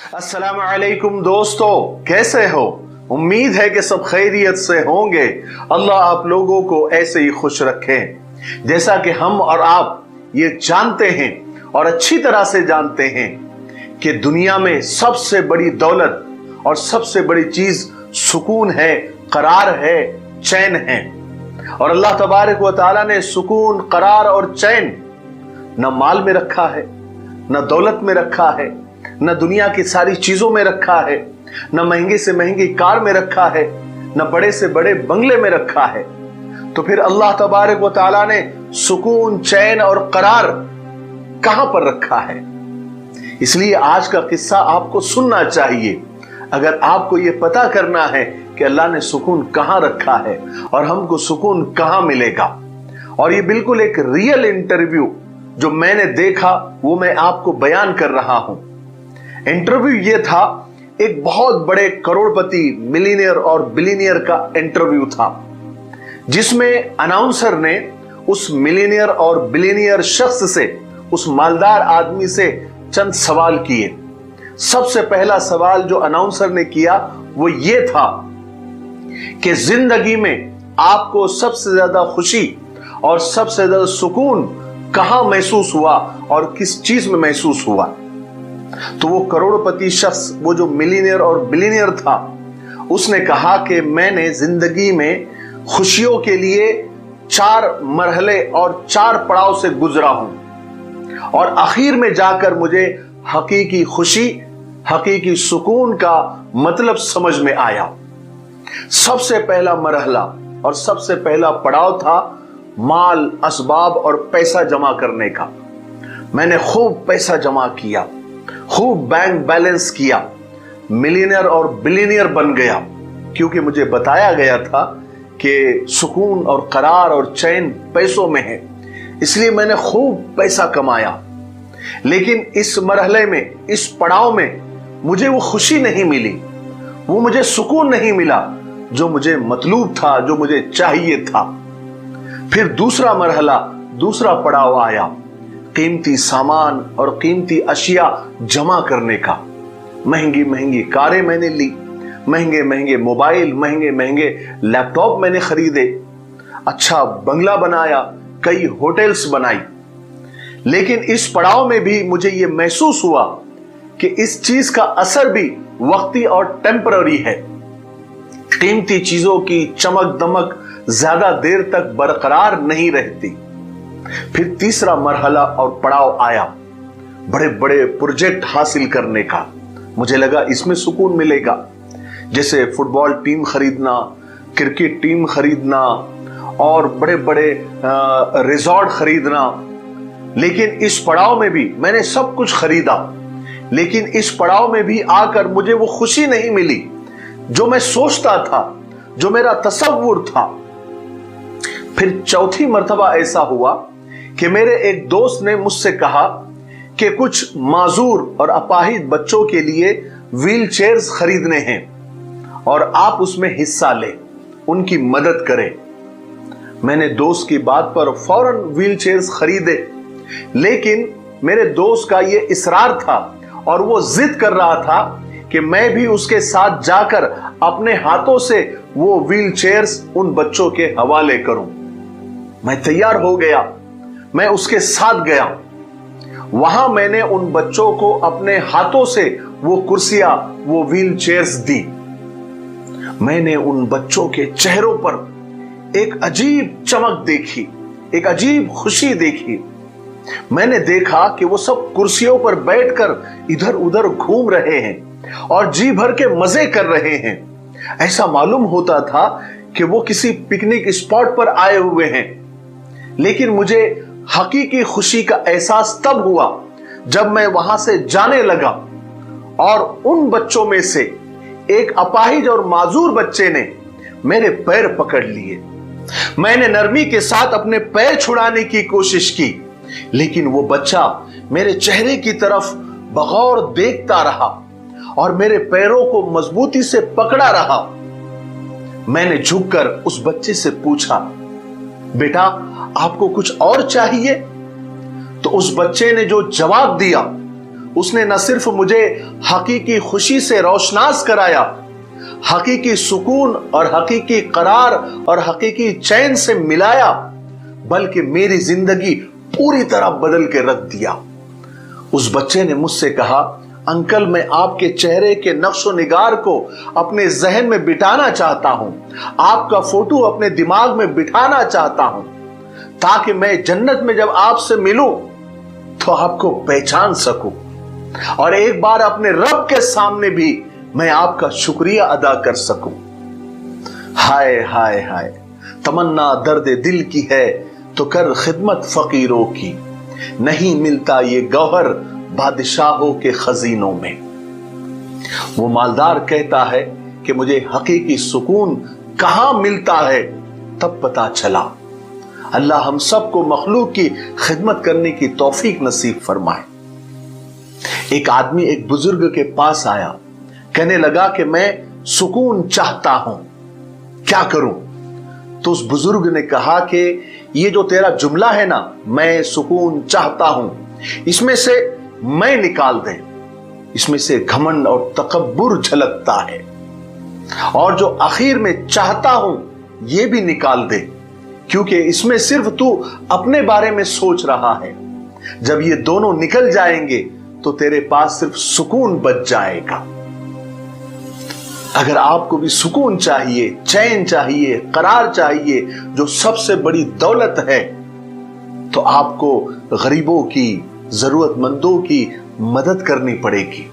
अस्सलाम वालेकुम दोस्तों, कैसे हो? उम्मीद है कि सब खैरियत से होंगे। अल्लाह आप लोगों को ऐसे ही खुश रखें। जैसा कि हम और आप ये जानते हैं और अच्छी तरह से जानते हैं कि दुनिया में सबसे बड़ी दौलत और सबसे बड़ी चीज सुकून है, करार है, चैन है। और अल्लाह तबारक व तआला ने सुकून, करार और चैन न माल में रखा है, न दौलत में रखा है, न दुनिया की सारी चीजों में रखा है, न महंगी से महंगी कार में रखा है, न बड़े से बड़े बंगले में रखा है। तो फिर अल्लाह तबारक व तआला ने सुकून, चैन और करार कहां पर रखा है? इसलिए आज का किस्सा आपको सुनना चाहिए अगर आपको यह पता करना है कि अल्लाह ने सुकून कहां रखा है और हमको सुकून कहां मिलेगा। और ये बिल्कुल एक रियल इंटरव्यू जो मैंने देखा वो मैं आपको बयान कर रहा हूं। इंटरव्यू ये था, एक बहुत बड़े करोड़पति, मिलीनियर और बिलीनियर का इंटरव्यू था, जिसमें अनाउंसर ने उस मिलीनियर और बिलीनियर शख्स से, उस मालदार आदमी से चंद सवाल किए। सबसे पहला सवाल जो अनाउंसर ने किया वो ये था कि जिंदगी में आपको सबसे ज्यादा खुशी और सबसे ज्यादा सुकून कहां महसूस हुआ और किस चीज में महसूस हुआ? तो वो करोड़पति शख्स, वो जो मिलीनियर और बिलीनियर था, उसने कहा कि मैंने जिंदगी में खुशियों के लिए 4 मरहले और 4 पड़ाव से गुजरा हूं और आखिर में जाकर मुझे हकीकी खुशी, हकीकी सुकून का मतलब समझ में आया। सबसे पहला मरहला और सबसे पहला पड़ाव था माल, असबाब और पैसा जमा करने का। मैंने खूब पैसा जमा किया, खूब बैंक बैलेंस किया, मिलीनियर और बिलीनियर बन गया, क्योंकि मुझे बताया गया था कि सुकून और करार और चैन पैसों में है। इसलिए मैंने खूब पैसा कमाया। लेकिन इस मरहले में, इस पड़ाव में मुझे वो खुशी नहीं मिली, वो मुझे सुकून नहीं मिला जो मुझे मतलूब था, जो मुझे चाहिए था। फिर दूसरा मरहला, दूसरा पड़ाव आया, कीमती सामान और कीमती अशिया जमा करने का। महंगी महंगी कारें मैंने ली, महंगे महंगे मोबाइल, महंगे महंगे लैपटॉप मैंने खरीदे, अच्छा बंगला बनाया, कई होटल्स बनाई। लेकिन इस पड़ाव में भी मुझे यह महसूस हुआ कि इस चीज का असर भी वक्ती और टेम्पररी है। कीमती चीजों की चमक दमक ज्यादा देर तक बरकरार नहीं रहती। फिर तीसरा मरहला और पड़ाव आया, बड़े बड़े प्रोजेक्ट हासिल करने का। मुझे लगा इसमें सुकून मिलेगा, जैसे फुटबॉल टीम खरीदना, क्रिकेट टीम खरीदना और बड़े बड़े रिजॉर्ट खरीदना। लेकिन इस पड़ाव में भी मैंने सब कुछ खरीदा, लेकिन इस पड़ाव में भी आकर मुझे वो खुशी नहीं मिली जो मैं सोचता था, जो मेरा तसव्वुर था। फिर चौथी मर्तबा ऐसा हुआ कि मेरे एक दोस्त ने मुझसे कहा कि कुछ माजूर और अपाहिज बच्चों के लिए व्हील चेयर्स खरीदने हैं और आप उसमें हिस्सा लें, उनकी मदद करें। मैंने दोस्त की बात पर फौरन व्हील चेयर्स खरीदे, लेकिन मेरे दोस्त का यह इसरार था और वो जिद कर रहा था कि मैं भी उसके साथ जाकर अपने हाथों से वो व्हील चेयर्स उन बच्चों के हवाले करूं। मैं तैयार हो गया, मैं उसके साथ गया। वहां मैंने उन बच्चों को अपने हाथों से वो कुर्सियां, वो व्हील चेयर्स दी। मैंने उन बच्चों के चेहरों पर एक अजीब चमक देखी, एक अजीब खुशी देखी। मैंने देखा कि वो सब कुर्सियों पर बैठकर इधर उधर घूम रहे हैं और जी भर के मजे कर रहे हैं। ऐसा मालूम होता था कि वो किसी पिकनिक स्पॉट पर आए हुए हैं। लेकिन मुझे हकीकी खुशी का एहसास तब हुआ जब मैं वहां से जाने लगा और उन बच्चों में से एक अपाहिज और माजूर बच्चे ने मेरे पैर पकड़ लिए। मैंने नरमी के साथ अपने पैर छुड़ाने की कोशिश की, लेकिन वो बच्चा मेरे चेहरे की तरफ बगौर देखता रहा और मेरे पैरों को मजबूती से पकड़ा रहा। मैंने झुककर उस बच्चे से पूछा, बेटा आपको कुछ और चाहिए? तो उस बच्चे ने जो जवाब दिया उसने न सिर्फ मुझे हकीकी खुशी से रोशनास कराया, हकीकी सुकून और हकीकी करार और हकीकी चैन से मिलाया, बल्कि मेरी जिंदगी पूरी तरह बदल के रख दिया। उस बच्चे ने मुझसे कहा, अंकल मैं आपके चेहरे के नक्शो निगार को अपने जहन में बिठाना चाहता हूं, आपका फोटो अपने दिमाग में बिठाना चाहता हूं, ताकि मैं जन्नत में जब आपसे मिलूं तो आपको पहचान सकूं और एक बार अपने रब के सामने भी मैं आपका शुक्रिया अदा कर सकूं। हाय हाय हाय, तमन्ना दर्द दिल की है तो कर खिदमत फकीरों की, नहीं मिलता ये गौहर बादशाहों के खजीनों में। वो मालदार कहता है कि मुझे हकीकी सुकून कहां मिलता है, तब पता चला। अल्लाह हम सबको मखलूक की खिदमत करने की तौफीक नसीब फरमाए। एक आदमी एक बुजुर्ग के पास आया, कहने लगा कि मैं सुकून चाहता हूं, क्या करूं? तो उस बुजुर्ग ने कहा कि ये जो तेरा जुमला है ना, मैं सुकून चाहता हूं, इसमें से मैं निकाल दे, इसमें से घमंड और तकब्बुर झलकता है, और जो आखिर में चाहता हूं ये भी निकाल दे, क्योंकि इसमें सिर्फ तू अपने बारे में सोच रहा है। जब ये दोनों निकल जाएंगे तो तेरे पास सिर्फ सुकून बच जाएगा। अगर आपको भी सुकून चाहिए, चैन चाहिए, करार चाहिए, जो सबसे बड़ी दौलत है, तो आपको गरीबों की, जरूरतमंदों की मदद करनी पड़ेगी।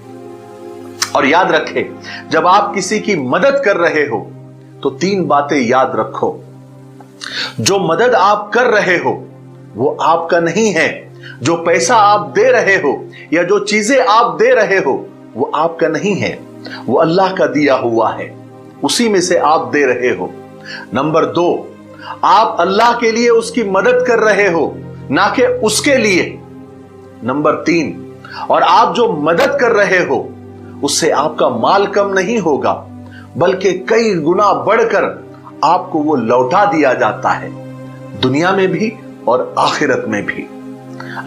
और याद रखें, जब आप किसी की मदद कर रहे हो तो 3 बातें याद रखो। जो मदद आप कर रहे हो वो आपका नहीं है, जो पैसा आप दे रहे हो या जो चीजें आप दे रहे हो वो आपका नहीं है, वो अल्लाह का दिया हुआ है, उसी में से आप दे रहे हो। नंबर 2, आप अल्लाह के लिए उसकी मदद कर रहे हो, ना कि उसके लिए। नंबर 3, और आप जो मदद कर रहे हो उससे आपका माल कम नहीं होगा, बल्कि कई गुना बढ़कर आपको वो लौटा दिया जाता है, दुनिया में भी और आखिरत में भी।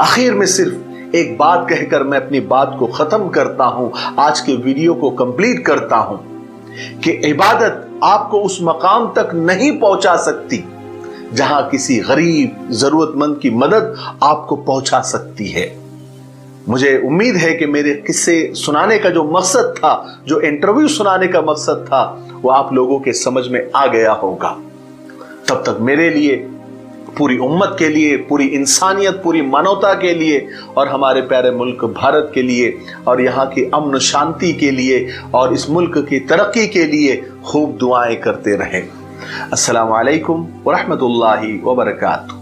आखिर में सिर्फ एक बात कहकर मैं अपनी बात को खत्म करता हूं, आज के वीडियो को कंप्लीट करता हूं, कि इबादत आपको उस मकाम तक नहीं पहुंचा सकती जहां किसी गरीब जरूरतमंद की मदद आपको पहुंचा सकती है। मुझे उम्मीद है कि मेरे किस्से सुनाने का जो मकसद था, जो इंटरव्यू सुनाने का मकसद था, वो आप लोगों के समझ में आ गया होगा। तब तक मेरे लिए, पूरी उम्मत के लिए, पूरी इंसानियत, पूरी मानवता के लिए और हमारे प्यारे मुल्क भारत के लिए और यहाँ की अमन शांति के लिए और इस मुल्क की तरक्की के लिए खूब दुआएं करते रहें। अस्सलामु अलैकुम व रहमतुल्लाहि व बरकातहू।